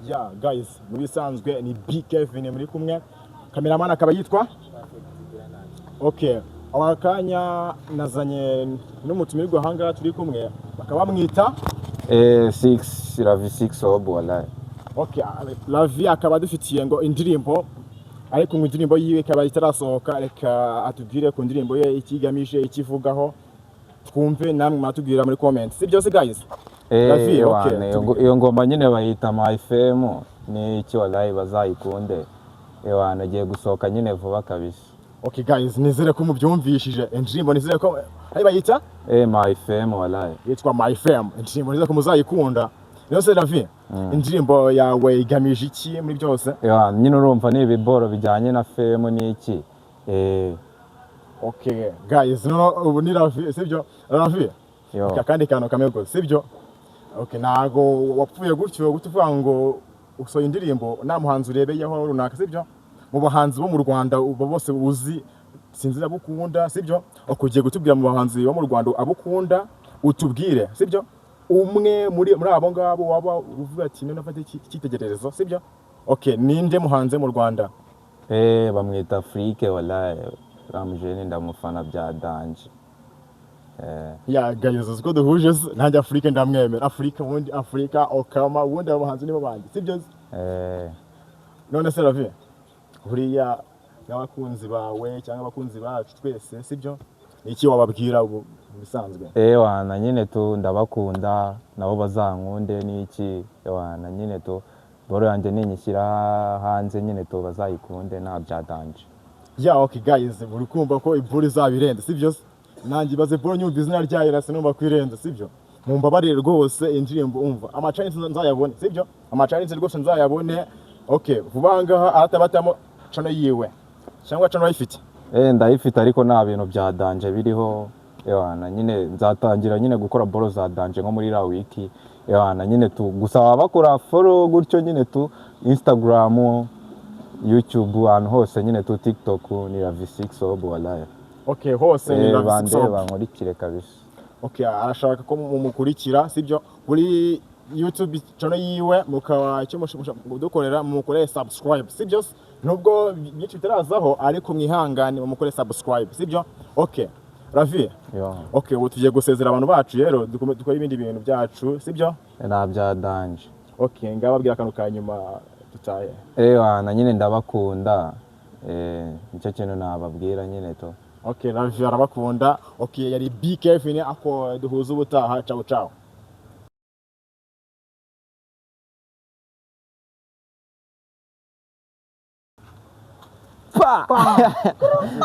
Yeah guys, muri bisanzwe ni Big Kevin muri kumwe. Cameraman akaba yitwa Okay. Awakanya nazanye n'umutumirwa hanga turi kumwe bakaba bamwita 6 lavi 6 obu wallahi. Okay, lavi akaba dufitiye ngo indirimbo ariko ngo indirimbo yiwe ikaba itarasohoka, reka atubwire ku ndirimbo ye ikigamije ikivugaho twumve namwe matubwira muri comment. Si byose guys? Lavi okay. Iyo ngoma nyine bayita My FM ni iki wallahi bazayikunde. Ewana agiye gusohoka nyine vuba kabisa. Okay guys, nizere ko mubyumvishije indirimbo, nizere ko ari bayita My FM wallahi. Yitwa My FM. Indirimbo nizere ko muzayikunda. Niyo se Lavi, indirimbo yawe igamije iki muri byose? Nyine urumva ni ibiboro bijyanye na FM ni iki. Okay guys, ubu ni Lavi, sibyo? Lavi. Kandi kantu kamego, sibyo? Okay, nago wapfuye gutyo gutuvuga ngo usoye indirimbo nta muhanzi urebeyeho runaka, sibyo? Mu bahanzi bo mu Rwanda bose uzi sinzira bukunda, sibyo? Okugiye gutubwira mu bahanzi bo mu Rwanda abukunda utubwire, sibyo? Umwe muri abo ngabo waba uvuga ati none nafate ikitegererezo, sibyo? Okay, ninde muhanze mu Rwanda? Bamwita Afrique wallahi. Ramjeni ndamufana bya danje. Ya guys, uko duhuje nanjye Afrique ndamwemera. Afrique wundi Africa okama wundi abahanzi nibo bandi, sibyo? None se Lavi, buriya n'abakunzi bawe cyangwa abakunzi bacu twese, sibyo? Iki wababwira ubu bisanzwe? Wana nyine tu ndabakunda nabo bazankunde niki. Wana nyine tu boro yanjye ninyishyira hanze nyine tu bazayikunde nta byadanje. Yeah okay guys, buri kumva ko iburi zabirenze, sibyo? Nanjye baze boro nyumva izina ryayo rasinumva kwirenze, sibyo? Mumbabarire rwose indirimbo umva amachanisi nzayabone, sibyo? Amachanisi rwose nzayabone. Okay, vubangaha atabatamo chano yiwe cyangwa chano ayifite? Ndayifite ariko nta bintu bya danje biriho. Ewana nyine nzatangira nyine gukora boro za danje nko muri la wiki. Ewana nyine tu gusa bakora follow gutyo nyine tu Instagram, YouTube ahantu hose nyine tu TikTok ni lavi 6 obu wallahi. Okay, hose ni lavi 6 obu. Bankurikire kabisa. Okay, arashaka ko mumukurikira, sibyo? Kuri YouTube channel yiwe mukawa cyo dukorera mukore subscribe, sibyo? Nubwo byinshi bitarazaho ariko mwihangane mukore subscribe, sibyo? Okay. Lavi. Okay, ubu tugiye gusezera abantu bacu rero dukora ibindi bintu byacu, sibyo? Nta bya danje. Okay, ngababwira akantu kanyuma tutaye. Wana nyine ndabakunda. Nicyo kintu nababwira nyine to. Okay, Lavi arabakunda. Okay, yari Big Kevin ako duhuza ubutaha. Ciao ciao.